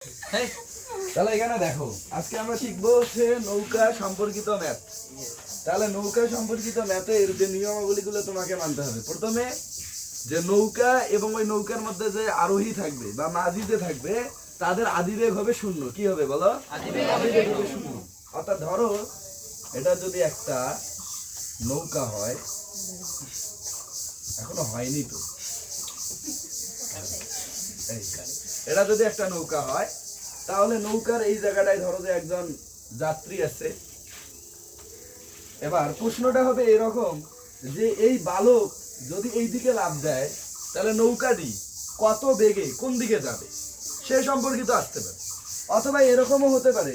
তাহলে এখানে দেখো আজকে আমরা শিখবো হচ্ছে নৌকা সম্পর্কিত ম্যাথ। তাহলে নৌকা সম্পর্কিত ম্যাথের যে নিয়মাবলীগুলো তোমাকে মানতে হবে। প্রথমে যে নৌকা এবং ওই নৌকার মধ্যে যে আরোহী থাকবে বা মাঝিতে থাকবে তাদের আদিবেগ হবে শূন্য। কি হবে বলো? আদিবেগ হবে শূন্য। অর্থাৎ ধরো এটা যদি একটা নৌকা হয়, এখনো হয়নি তো, এটা যদি একটা নৌকা হয় তাহলে নৌকার এই জায়গাটায় ধরো যে একজন যাত্রী আছে। এবার প্রশ্নটা হবে এরকম যে এই বালক যদি এই দিকে লাফ দেয় তাহলে নৌকাটি কত বেগে কোন দিকে যাবে সে সম্পর্কিত আসতে পারে। অথবা এরকমও হতে পারে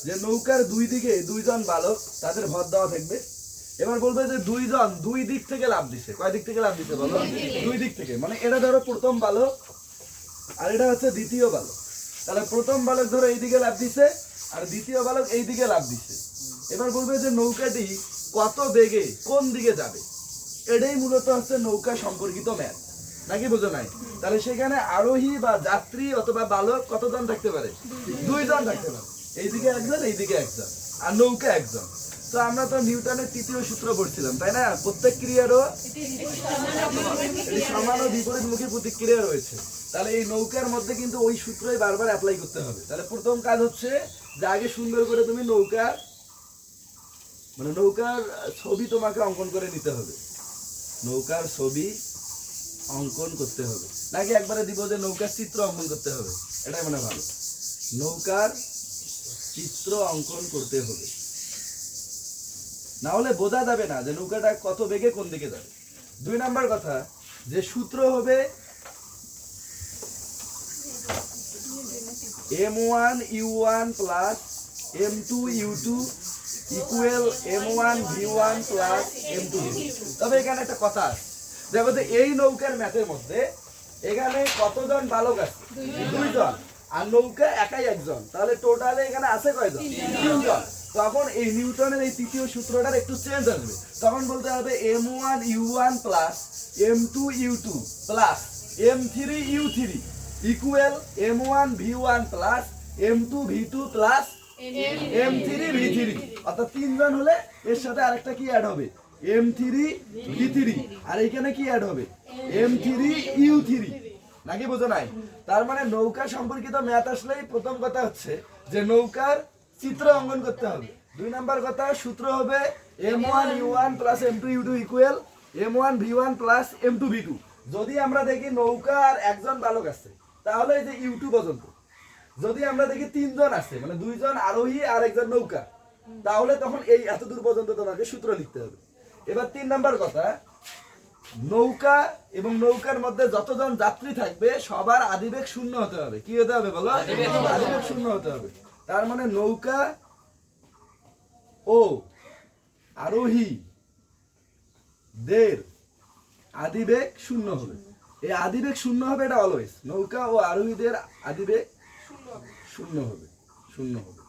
যে নৌকার দুই দিকে দুইজন বালক, তাদের ভর দেওয়া থাকবে। এবার বলবে যে দুইজন দুই দিক থেকে লাফ দিছে। কয় দিক থেকে লাফ দিছে বলো? দুই দিক থেকে। মানে এটা ধরো প্রথম বালক আর এটা হচ্ছে দ্বিতীয় বালক। তাহলে প্রথম বালক ধরো এইদিকে লাফ দিছে আর দ্বিতীয় বালক এইদিকে লাফ দিছে। এবার বলবে যে নৌকাটি কত বেগে কোন দিকে যাবে। এটাই মূলত হচ্ছে নৌকা সম্পর্কিত ম্যাথ, নাকি বোঝো নাই? তাহলে সেখানে আরোহী বা যাত্রী অথবা বালক কতজন থাকতে পারে? দুইজন থাকতে পারে। এইদিকে একজন এইদিকে একজন আর নৌকা একজন। তো আমরা তো নিউটনের তৃতীয় সূত্র পড়ছিলাম, তাই না? প্রত্যেক ক্রিয়ারও সমান ও বিপরীতমুখী প্রতিক্রিয়া রয়েছে। তাহলে এই নৌকার মধ্যে কিন্তু ওই সূত্রই বারবার অ্যাপ্লাই করতে হবে। তাহলে প্রথম কাজ হচ্ছে যে আগে সুন্দর করে তুমি নৌকার ছবি তোমাকে অঙ্কন করে নিতে হবে। নৌকার ছবি অঙ্কন করতে হবে, নাকি একবারে দিব যে নৌকার চিত্র অঙ্কন করতে হবে? এটাই মনে ভালো। নৌকার চিত্র অঙ্কন করতে হবে, না হলে বোঝা যাবে না যে নৌকাটা কত বেগে কোন দিকে যাবে। দুই নাম্বার কথা, যে সূত্র হবে m1 u1 plus m2 u2 equal m1 v1 plus m2 v2। তবে এখানে একটা কথা আছে, দেখো যে এই নৌকার ম্যাথের মধ্যে এখানে কতজন বালক আছে? দুইজন। আর নৌকা একাই একজন। তাহলে টোটালে এখানে আছে কয়জন? তিনজন। তখন এই নিউটনের এই তৃতীয় সূত্রটার একটু চেঞ্জ আসবে। তখন বলতে হবে m1 u1 plus m2 u2 plus m3 u3 equal m1 v1 plus m2 v2 plus m3 v3। অর্থাৎ তিনজন হলে এর সাথে আরেকটা কি অ্যাড হবে? m3 v3। আর এখানে কি অ্যাড হবে? m3 u3। নাকি বোঝো নাই? তার মানে নৌকা সম্পর্কিত ম্যাথ আসলেই প্রথম কথা হচ্ছে যে নৌকার চিত্র অঙ্কন করতে হবে। দুই নাম্বার কথা, সূত্র হবে m1 u1 plus m2 u2 equal m1 v1 plus m2 v2। যদি আমরা দেখি নৌকার একজন বালক আছে তাহলে এই যে u2 পর্যন্ত। যদি আমরা দেখি তিনজন আছে, মানে দুইজন আরোহী আর একজন নৌকা, তাহলে তখন এই এত দূর পর্যন্ত তোমাকে সূত্র লিখতে হবে। এবার তিন নাম্বার কথা, নৌকা এবং নৌকার মধ্যে যতজন যাত্রী থাকবে সবার আদিবেগ শূন্য হতে হবে। কি হতে হবে বলো? আদিবেগ শূন্য হতে হবে। তার মানে নৌকা ও আরোহী দের আদিবেগ শূন্য হবে। এই আদিবেগ শূন্য হবে, এটা অলওয়েজ। নৌকা ও আরোহীদের আদিবেগ শূন্য হবে, শূন্য হবে।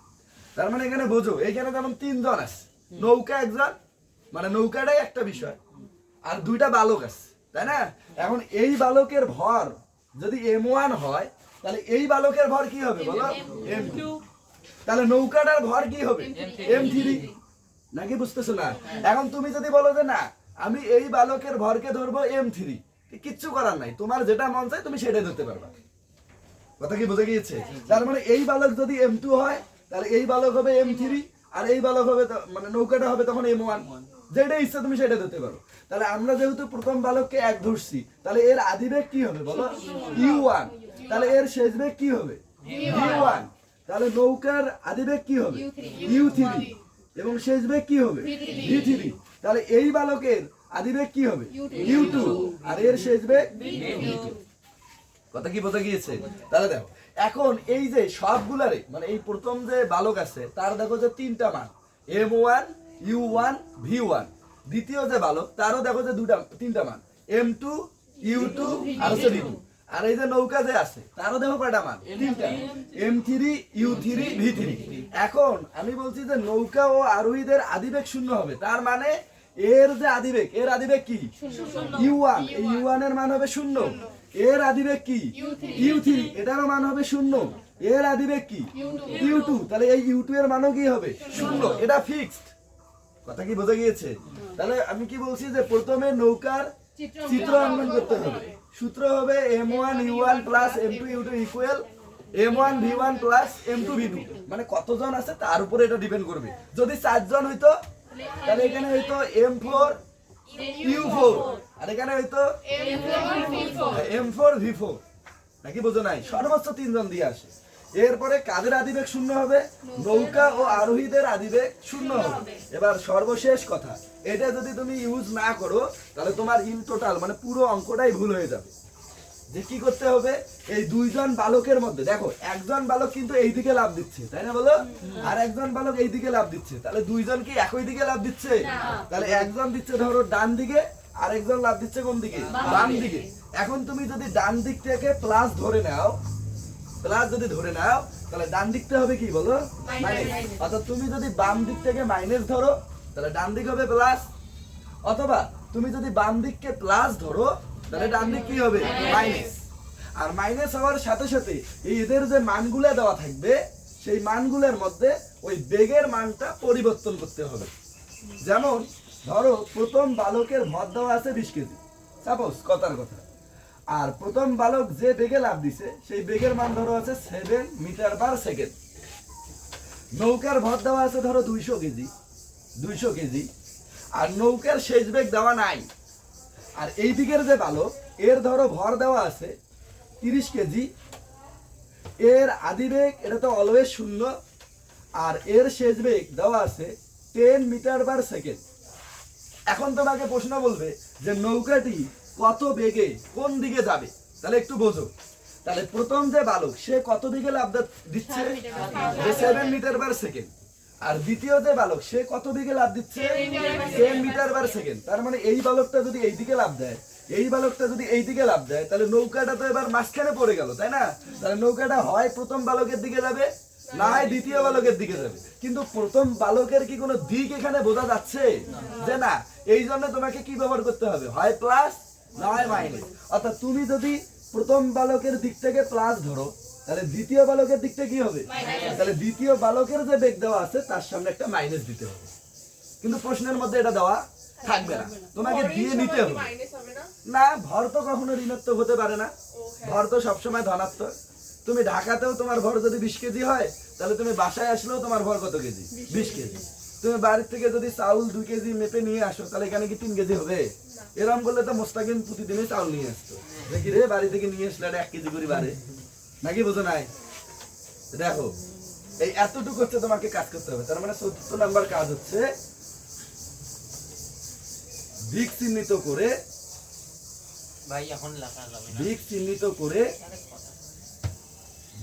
তার মানে এখানে বোঝো, এখানে যেমন তিনজন আছে, নৌকা একজন, মানে নৌকাটাই একটা বিষয়, আর দুইটা বালক আছে, তাই না? এখন এই বালকের ভর যদি m1 হয় তাহলে এই বালকের ভর কি হবে বলো? m2। তাহলে নৌকাটার ভর কি হবে? m3। নাকি বুঝতেছো না? এখন তুমি যদি বলো যে না আমি এই বালকের ভরকে ধরবো m3, কিচ্ছু করার নাই, তোমার যেটা মন চায় তুমি সেটাই ধরতে পারবা। কথা কি বোঝা গিয়েছে? তার মানে এই বালক যদি m2 হয় তাহলে এই বালক হবে m3, আর এই বালক হবে মানে নৌকাটা হবে তখন m1। যেটা ইচ্ছা তুমি সেটা ধরতে পারো। তাহলে আমরা যেহেতু প্রথম বালককে এক ধরছি, তাহলে এর আদিবেগ কি হবে বলো? u1। তাহলে এর শেষ বেগ কি হবে? v1। তাহলে নৌকার আদিবেগ কি হবে? u3 এবং শেষ বেগ কি হবে? v3। তাহলে এই বালকের আদিবেগ কি হবে? u2 আর এর শেষ বেগ v2। কথা কি বোঝা গিয়েছে? তাহলে দেখো এখন এই যে সবগুলারে, মানে এই প্রথম যে বালক আছে তার দেখো যে তিনটা মান, m1 u1 v1। দ্বিতীয় যে বালক তারও দেখো যে তিনটা মান, m2 u2 আর হচ্ছে v2। আর এই যে নৌকা যে আছে তারও দেখো কয়টা মান? তিনটা, m3 u3 v3। এখন আমি বলছি যে নৌকা ও আরোহীদের আদিবেগ শূন্য হবে। তার মানে এর যে আদিবেগ, এর আদিবেগ কি? u1। এই u1 এর মান হবে শূন্য। এর আদিবেগ কি? u3। এটারও মান হবে শূন্য। এর আদিবেগ কি u2, তাহলে এই u2 এর মানও কি হবে 0, এটা ফিক্সড। কথা কি বোঝা গিয়েছে? তাহলে আমি কি বলছি যে প্রথমে নৌকার চিত্র অঙ্কন করতে হবে। সূত্র হবে m1 u1 plus m2 u2 equal m1 v1 plus m2 v2। মানে কতজন আছে তার উপরে এটা ডিপেন্ড করবে। যদি 4 জন হইতো তাহলে এখানে হইতো m4 u4 আর এখানে হইতো m4 v4। নাকি বোঝো নাই? সর্বোচ্চ 3 জন দিয়ে আসে। এরপরে কাদের আদিবেগ শূন্য হবে? নৌকা ও আরোহীদের আদিবেগ শূন্য হবে। এবার সর্বশেষ কথা, এটা যদি তুমি ইউজ না করো তাহলে তোমার ইন টোটাল মানে পুরো অঙ্কটাই ভুল হয়ে যাবে। যে কি করতে হবে, এই দুইজন বালকের মধ্যে দেখো একজন বালক কিন্তু এই দিকে লাভ দিচ্ছে, তাই না বলো? আর একজন বালক এই দিকে লাভ দিচ্ছে, তাহলে দুইজন কি একই দিকে লাভ দিচ্ছে? তাহলে একজন দিচ্ছে ধরো ডান দিকে আর একজন লাভ দিচ্ছে কোন দিকে? বাম দিকে। এখন তুমি যদি ডান দিক থেকে প্লাস ধরে নাও, প্লাস যদি ধরে নাও তাহলে ডান দিকটা হবে কি বলো? মাইনাস। অর্থাৎ তুমি যদি বাম দিক থেকে মাইনাস ধরো তাহলে ডান দিক হবে প্লাস, অথবা তুমি যদি বাম দিককে প্লাস ধরো তাহলে ডান দিক কি হবে? মাইনাস। আর মাইনাস হওয়ার সাথে সাথে এই এদের যে মানগুলো দেওয়া থাকবে সেই মানগুলোর মধ্যে ওই বেগের মানটা পরিবর্তন করতে হবে। যেমন ধরো প্রথম বালকের ভর দেওয়া আছে 20 কেজি, সাপোজ কথার কথা। আর প্রথম বালক যে বেগে লাফ দিছে সেই বেগের মান ধরো আছে 7 মিটার পার সেকেন্ড। নৌকার ভর দেওয়া আছে ধরো 200 কেজি, আর নৌকার শেষ বেগ দেওয়া নাই। আর এই দিকের যে বালক এর ধরো ভর দেওয়া আছে 30 কেজি, এর আদিবেগ এটা তো অলওয়েজ 0, আর এর শেষ বেগ দেওয়া আছে 10 মিটার পার সেকেন্ড। এখন তোমাকে প্রশ্ন বলবে যে নৌকাটি কত বেগে কোন দিকে যাবে, তাহলে একটু বোঝো। তাহলে প্রথম যে বালক সে কত দিকে লাফ দিচ্ছে? 7 মিটার পার সেকেন্ড। আর দ্বিতীয় যে বালক সে কত দিকে লাফ দিচ্ছে? 10 মিটার পার সেকেন্ড। তার মানে এই বালকটা যদি এই দিকে লাফ দেয়, এই বালকটা যদি এই দিকে লাফ দেয়, তাহলে নৌকাটা তো এবার মাঝখানে পড়ে গেল, তাই না? তাহলে নৌকাটা হয় প্রথম বালকের দিকে যাবে না হয় দ্বিতীয় বালকের দিকে যাবে। কিন্তু প্রথম বালকের কি কোনো দিক এখানে বোঝা যাচ্ছে যে না? এই জন্য তোমাকে কি ব্যবহার করতে হবে? হয় প্লাস না হয় মাইনাস। অর্থাৎ তুমি যদি প্রথম বালকের দিক থেকে প্লাস ধরো তাহলে দ্বিতীয় বালকের দিকটা কি হবে? তাহলে দ্বিতীয় বালকের যে বেগ দেওয়া আছে তার সামনে একটা মাইনাস দিতে হবে। কিন্তু প্রশ্নের মধ্যে এটা দেওয়া থাকবে না, তোমাকে দিয়ে নিতে হবে। না, ভর তো কখনো ঋণাত্মক হতে পারে না, ভর তো সবসময় ধনাত্মক। তুমি ঢাকাতেও তোমার ভর যদি 20 কেজি হয় তাহলে তুমি বাসায় আসলেও তোমার ভর কত কেজি? 20 কেজি। তুমি বাড়ির থেকে যদি চাউল 2 কেজি মেপে নিয়ে আসো তাহলে এখানে কি 3 কেজি হবে? এরকম করলে তো মোস্তাকিম প্রতিদিনই চাউল নিয়ে আসতো, দেখি রে বাড়ি থেকে নিয়ে আসলে 1 কেজি করে বাড়ে, নাকি বোঝো নাই? দেখো এই এতটুকু হচ্ছে তোমাকে কাজ করতে হবে। তার মানে 14 নাম্বার কাজ হচ্ছে দিক চিহ্নিত করে, ভাই এখন লেখা যাবে না। দিক চিহ্নিত করে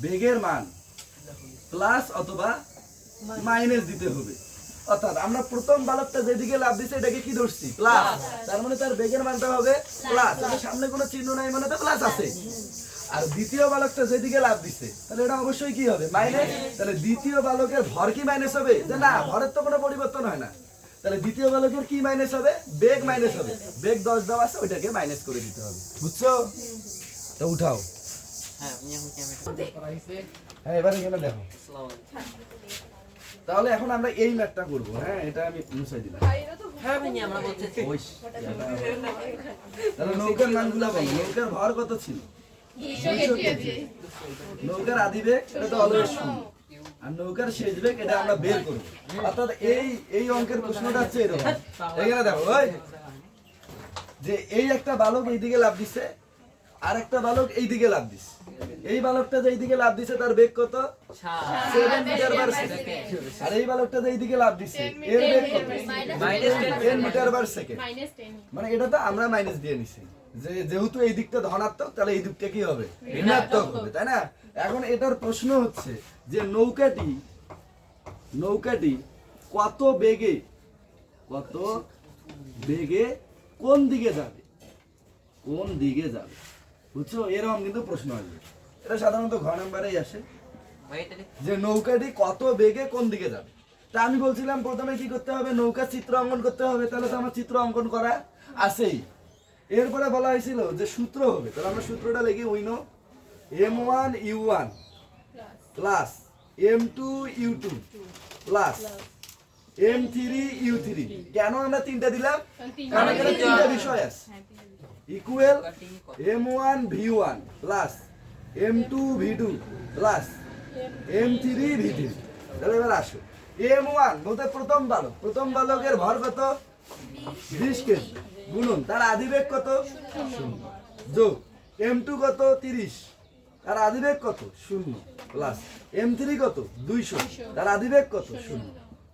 বেগের মান প্লাস অথবা মাইনাস দিতে হবে। অর্থাৎ আমরা প্রথম বালকটা যেদিকে লাফ দিছে এটাকে কি ধরছি? প্লাস। তার মানে তার বেগের মানটা হবে প্লাস, তাহলে সামনে কোনো চিহ্ন নাই মানে তো প্লাস আছে। আর দ্বিতীয় বালকটা যেদিকে লাফ দিছে তাহলে এটা অবশ্যই কি হবে? মাইনাস। তাহলে দ্বিতীয় বালকের ভর কি মাইনাস হবে? যে না, ভরের তো কোনো পরিবর্তন হয় না। তাহলে দ্বিতীয় বালকের কি মাইনাস হবে? বেগ মাইনাস হবে। বেগ 10 দেওয়া আছে, ওইটাকে মাইনাস করে দিতে হবে। বুঝছো? তো উঠাও। হ্যাঁ, আপনি এখন ক্যামেরা হ্যাঁ, এবারে এখানে দেখো। স্লো। তাহলে এখন আমরা এই ম্যাথটা করব। হ্যাঁ, এটা আমি মুছাই দিলাম। হ্যাঁ ভাই, আমরা বলতেছি ওই তাহলে নৌকার মানগুলো বলো। নৌকার ভর কত ছিল? 200 কেজি। নৌকার আদিবেগ এটা তো অলওয়েজ 0, আর নৌকার শেষ বেগ এটা আমরা বের করব। অর্থাৎ এই অঙ্কের প্রশ্নটা হচ্ছে এরকম। এখানে দেখো ওই যে এই একটা বালক এই দিকে লাফ দিছে আর একটা বালক এই দিকে লাফ দিছে। এই বালকটা যে এই দিকে লাফ দিছে তার বেগ কত? 7 মিটার পার সেকেন্ড। আর এই বালকটা যে এই দিকে লাফ দিছে এর বেগ কত? -10 মিটার পার সেকেন্ড। মানে এটা তো আমরা মাইনাস দিয়ে নিছি যে যেহেতু এই দিকটা ধনাত্মক তাহলে এই দিকটা কি হবে? ঋণাত্মক হবে, তাই না? এখন এটার প্রশ্ন হচ্ছে যে নৌকাটি কত বেগে কোন দিকে যাবে? কোন দিকে যাবে? বুঝছো? এরকম কিন্তু প্রশ্ন আসবে। এটা সাধারণত ঘ নাম্বারেই আসে ভাই এটা যে নৌকাটি কত বেগে কোন দিকে যাবে। তা আমি বলছিলাম প্রথমে কি করতে হবে? নৌকার চিত্র অঙ্কন করতে হবে। তাহলে তো আমার চিত্র অঙ্কন করা আছেই। এরপরে বলা হয়েছিল যে সূত্র হবে, তাহলে আমরা সূত্রটা লিখি উইনো m1 u1 plus M2 U2 plus M3 U3। কেন আমরা তিনটা দিলাম? কারণ এখানে তিনটা বিষয় আছে। Equal M1 V1 plus M2 V2 plus M3 V3। তাহলে এবার আসো, M1 বলতে প্রথম বালকের ভর কত? 20 কেজি গুণন তার আদিবেগ কত? 0 যোগ M2 কত? 30, তার আদিবেগ কত? 0 প্লাস M3 কত? 200, তার আদিবেগ কত? 0।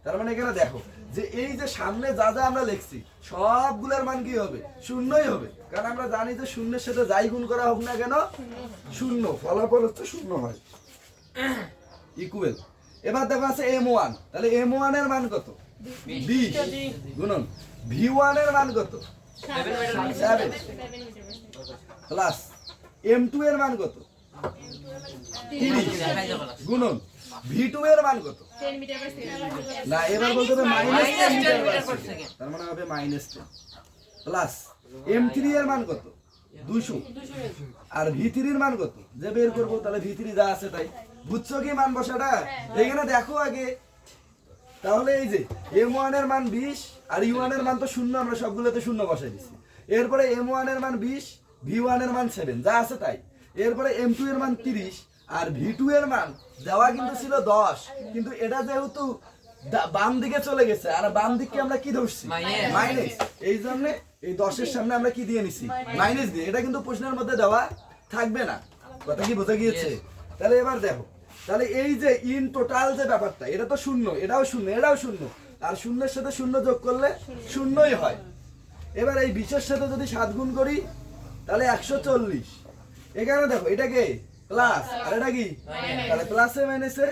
তার মানে এখানে দেখো যে এই যে সামনে যা যা আমরা লিখছি সবগুলোর মান কি হবে? শূন্যই হবে, কারণ আমরা জানি যে শূন্যের সাথে যাই গুণ করা হোক না কেন শূন্য, ফলাফল হচ্ছে শূন্য হয়। ইকুয়াল এবার দেখো আছে M1, তাহলে M1 এর মান কত? 20 গুণন V1 এর মান কত? 7 প্লাস M2 এর মান কত? 30 গুণন V2 এর মান কত? না, এবার বলতে হবে মাইনাস 10 মিটার পার সেকেন্ড, তার মানে হবে মাইনাস 10 প্লাস M3 এর মান কত? 200 আর V3 এর মান কত? যে বের করব তাহলে V3 যা আছে তাই। বুঝছো কি মান বসাটা? এখানে দেখো আগে, তাহলে এই যে M1 এর মান 20 আর U1 এর মান তো 0, আমরা সবগুলোতে 0 বসাই দিছি। এরপরে M1 এর মান 20, V1 এর মান 7 যা আছে তাই। এরপরে M2 এর মান 30 আর V2 এর মান দেওয়া কিন্তু ছিল 10, কিন্তু এটা যেহেতু বাম দিকে চলে গেছে আর বাম দিককে আমরা কি ধরছি? মাইনাস। এই জন্য এই 10 এর সামনে আমরা কি দিয়ে নিছি? মাইনাস দিয়ে। এটা কিন্তু প্রশ্নের মধ্যে দেওয়া থাকবে না। কথা কি বোঝা গিয়েছে? তাহলে এবার দেখো, তাহলে এই যে ইন টোটাল যে ব্যাপারটা, এটা তো 0, এটাও 0, এটাও 0, আর শূন্যের সাথে 0 যোগ করলে 0ই হয়। এবার এই 20 এর সাথে যদি 7 গুণ করি তাহলে 140। এখানে দেখো এটাকে প্লাস আর এটা কি? তাহলে প্লাসে মাইনাসে,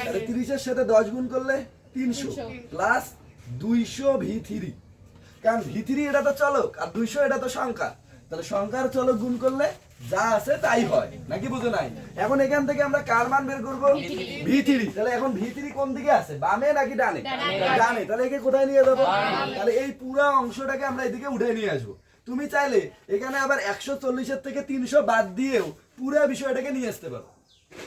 তাহলে 30 এর সাথে 10 গুণ করলে 300 প্লাস 200 V3, কারণ V3 এটা তো চলক আর 200 এটা তো সংখ্যা, তাহলে সংখ্যার চলক গুণ করলে যা আছে তাই হয়, নাকি বুঝো নাই? এখন এখান থেকে আমরা কার মান বের করব? V3। তাহলে এখন V3 কোন দিকে আছে? বামে নাকি ডানে? ডানে। তাহলে একে কোথায় নিয়ে যাবো? তাহলে এই পুরো অংশটাকে আমরা এদিকে উঠে নিয়ে আসবো। তুমি চাইলে এখানে আবার 140 এর থেকে 300 বাদ দিয়েও পুরো বিষয়টাকে নিয়ে আসতে পারো।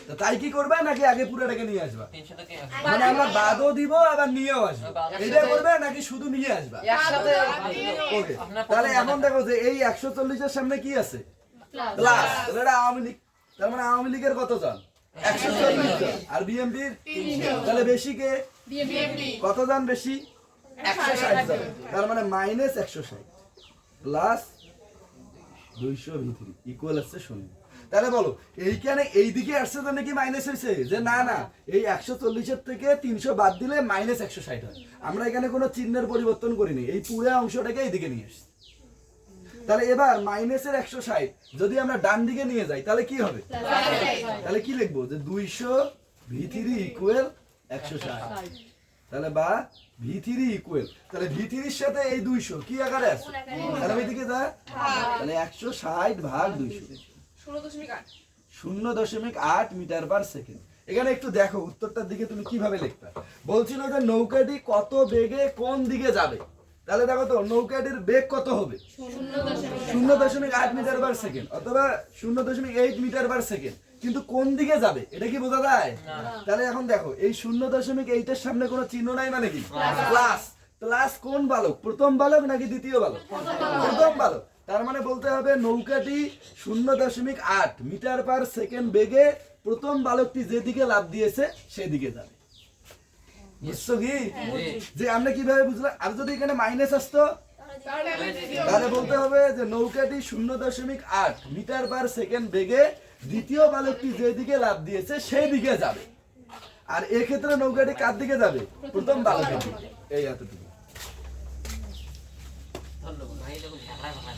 তো তাই কি করবে, নাকি আগে পুরোটাকে নিয়ে আসবা? 300 থেকে মানে আমরা বাদও দিব আবার নিয়েও আসবো, এটা করবে নাকি শুধু নিয়ে আসবা? ওকে, তাহলে এখন দেখো যে এই 140 এর সামনে কি আছে? প্লাস। তাহলে এটা আওয়ামী লীগ, তার মানে আওয়ামী লীগের কত জন? 140 জন। আর বিএনপির? তাহলে বেশি কে? কত জন বেশি? 160 জন। তার মানে মাইনাস 160 প্লাস 200 V3 ইকুয়াল আছে 0। তাহলে বলো এইখানে এইদিকে আসছে তো নাকি মাইনাস হয়েছে? যে না না, এই 140 এর থেকে 300 বাদ দিলে মাইনাস 160 হয়। আমরা এখানে কোনো চিহ্নের পরিবর্তন করিনি, এই পুরো অংশটাকে এইদিকে নিয়ে আসছি। তাহলে এবার মাইনাসের 160 যদি আমরা ডান দিকে নিয়ে যাই তাহলে কি হবে? তাহলে কি লিখবো? যে 200 V3 ইকুয়াল 160। তাহলে বা V3 ইকুয়াল, তাহলে V3 এর সাথে এই 200 কি আকারে আছে? তাহলে এইদিকে যা, তাহলে 160 ভাগ 200 0.8 মিটার পার সেকেন্ড। এখানে একটু দেখো উত্তরটার দিকে তুমি কিভাবে লিখতে। বলছিল যে নৌকাটি কত বেগে কোন দিকে যাবে, তাহলে দেখো তো নৌকাটির বেগ কত হবে? 0.8 মিটার পার সেকেন্ড অথবা 0.8 মিটার পার সেকেন্ড, কিন্তু কোন দিকে যাবে এটা কি বোঝা যায়? তাহলে এখন দেখো এই 0.8 এর সামনে কোনো চিহ্ন নাই, মানে কি? প্লাস। প্লাস কোন বালক? প্রথম বালক নাকি দ্বিতীয় বালক? প্রথম বালক। তার মানে বলতে হবে নৌকাটি 0.8 মিটার পার সেকেন্ড বেগে প্রথম বালকটি যেদিকে লাফ দিয়েছে সেদিকে যাবে। বুঝছো কি? যে আমরা কিভাবে বুঝলাম? আর যদি এখানে মাইনাস আসতো তাহলে বলতে হবে যে নৌকাটি 0.8 মিটার পার সেকেন্ড বেগে দ্বিতীয় বালকটি যেদিকে লাফ দিয়েছে সেই দিকে যাবে। আর এক্ষেত্রে নৌকাটি কার দিকে যাবে? প্রথম বালকের দিকে। এই এতটুকু। ধন্যবাদ ভাই, দেখো ভাড়া ভাড়া